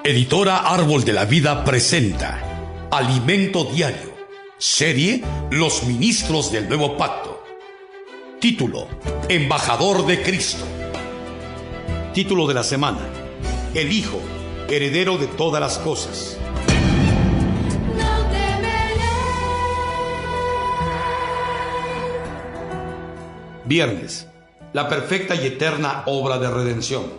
Editora Árbol de la Vida presenta Alimento Diario, serie Los Ministros del Nuevo Pacto. Título: Embajador de Cristo. Título de la semana: El Hijo, heredero de todas las cosas. Viernes: la perfecta y eterna obra de redención.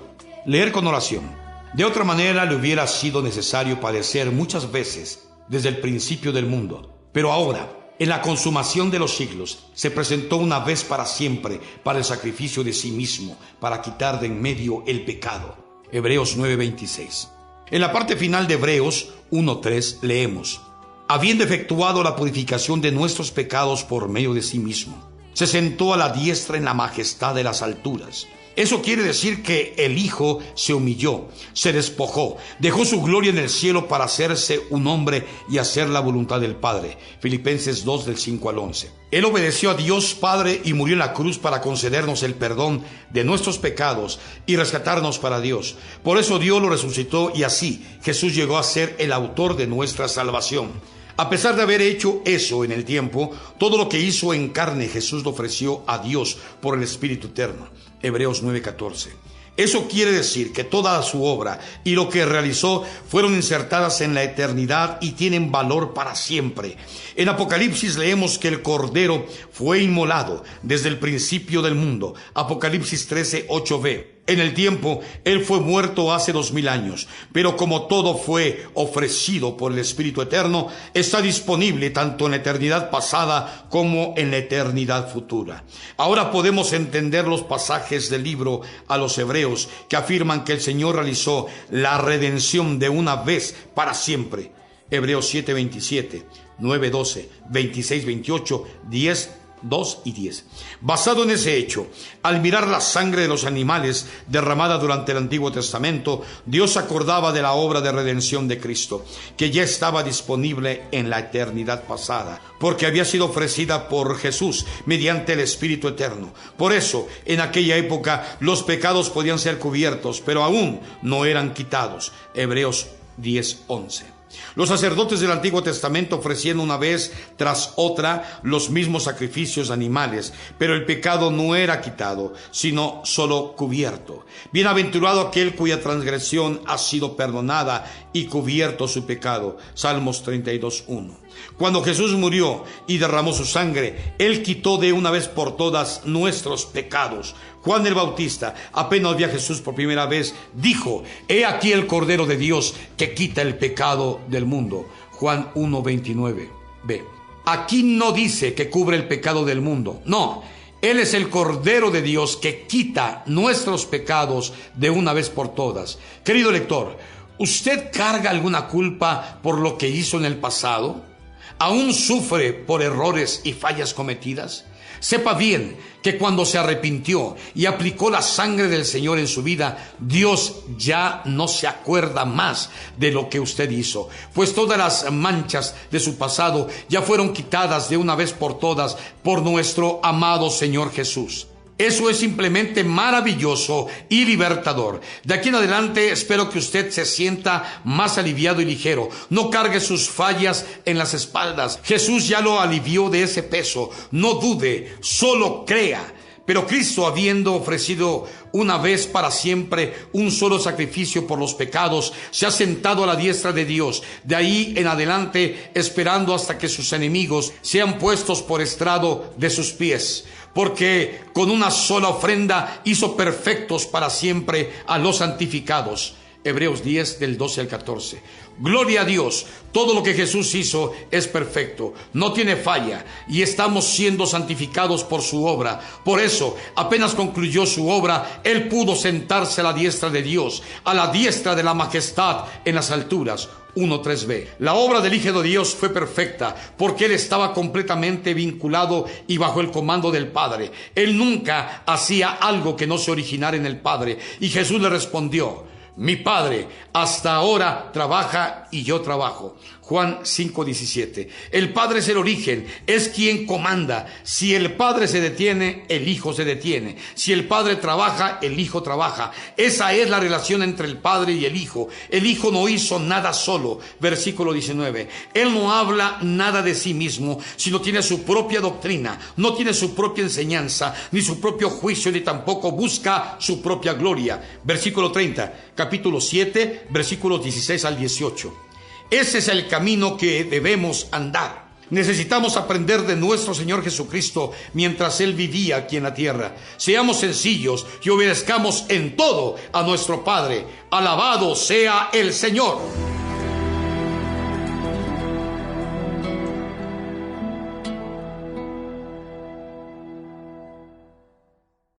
Leer con oración. De otra manera le hubiera sido necesario padecer muchas veces desde el principio del mundo. Pero ahora, en la consumación de los siglos, se presentó una vez para siempre para el sacrificio de sí mismo, para quitar de en medio el pecado. Hebreos 9:26. En la parte final de Hebreos 1:3 leemos: habiendo efectuado la purificación de nuestros pecados por medio de sí mismo, se sentó a la diestra en la majestad de las alturas. Eso quiere decir que el Hijo se humilló, se despojó, dejó su gloria en el cielo para hacerse un hombre y hacer la voluntad del Padre. Filipenses 2, del 5 al 11. Él obedeció a Dios Padre y murió en la cruz para concedernos el perdón de nuestros pecados y rescatarnos para Dios. Por eso Dios lo resucitó y así Jesús llegó a ser el autor de nuestra salvación. A pesar de haber hecho eso en el tiempo, todo lo que hizo en carne Jesús lo ofreció a Dios por el Espíritu Eterno. Hebreos 9:14. Eso quiere decir que toda su obra y lo que realizó fueron insertadas en la eternidad y tienen valor para siempre. En Apocalipsis leemos que el Cordero fue inmolado desde el principio del mundo. Apocalipsis 13:8b. En el tiempo, Él fue muerto hace 2000 años, pero como todo fue ofrecido por el Espíritu Eterno, está disponible tanto en la eternidad pasada como en la eternidad futura. Ahora podemos entender los pasajes del libro a los Hebreos que afirman que el Señor realizó la redención de una vez para siempre. Hebreos 7:27, 9:12, 26:28, 10, 2 y 10. Basado en ese hecho, al mirar la sangre de los animales derramada durante el Antiguo Testamento, Dios acordaba de la obra de redención de Cristo, que ya estaba disponible en la eternidad pasada, porque había sido ofrecida por Jesús mediante el Espíritu Eterno. Por eso, en aquella época, los pecados podían ser cubiertos, pero aún no eran quitados. Hebreos 10:11. Los sacerdotes del Antiguo Testamento ofrecían una vez tras otra los mismos sacrificios animales, pero el pecado no era quitado, sino solo cubierto. Bienaventurado aquel cuya transgresión ha sido perdonada y cubierto su pecado. Salmos 32:1. Cuando Jesús murió y derramó su sangre, Él quitó de una vez por todas nuestros pecados. Juan el Bautista, apenas vio a Jesús por primera vez, dijo: he aquí el Cordero de Dios que quita el pecado del mundo. Juan 1:29b. Aquí no dice que cubre el pecado del mundo, no. Él es el Cordero de Dios que quita nuestros pecados de una vez por todas. Querido lector, ¿usted carga alguna culpa por lo que hizo en el pasado? ¿Aún sufre por errores y fallas cometidas? Sepa bien que cuando se arrepintió y aplicó la sangre del Señor en su vida, Dios ya no se acuerda más de lo que usted hizo, pues todas las manchas de su pasado ya fueron quitadas de una vez por todas por nuestro amado Señor Jesús. Eso es simplemente maravilloso y libertador. De aquí en adelante espero que usted se sienta más aliviado y ligero. No cargue sus fallas en las espaldas. Jesús ya lo alivió de ese peso. No dude, solo crea. Pero Cristo, habiendo ofrecido una vez para siempre un solo sacrificio por los pecados, se ha sentado a la diestra de Dios. De ahí en adelante, esperando hasta que sus enemigos sean puestos por estrado de sus pies. Porque con una sola ofrenda hizo perfectos para siempre a los santificados. Hebreos 10, del 12 al 14. Gloria a Dios, todo lo que Jesús hizo es perfecto, no tiene falla, y estamos siendo santificados por su obra. Por eso, apenas concluyó su obra, Él pudo sentarse a la diestra de Dios, a la diestra de la majestad en las alturas. 1:3b. La obra del Hijo de Dios fue perfecta porque Él estaba completamente vinculado y bajo el comando del Padre. Él nunca hacía algo que no se originara en el Padre, y Jesús le respondió: mi Padre hasta ahora trabaja y yo trabajo. Juan 5:17. El Padre es el origen, es quien comanda. Si el Padre se detiene, el Hijo se detiene. Si el Padre trabaja, el Hijo trabaja. Esa es la relación entre el Padre y el Hijo. El Hijo no hizo nada solo. Versículo 19. Él no habla nada de sí mismo, sino tiene su propia doctrina, no tiene su propia enseñanza, ni su propio juicio, ni tampoco busca su propia gloria. Versículo 30, capítulo 7, versículos 16 al 18. Ese es el camino que debemos andar. Necesitamos aprender de nuestro Señor Jesucristo mientras Él vivía aquí en la tierra. Seamos sencillos y obedezcamos en todo a nuestro Padre. Alabado sea el Señor.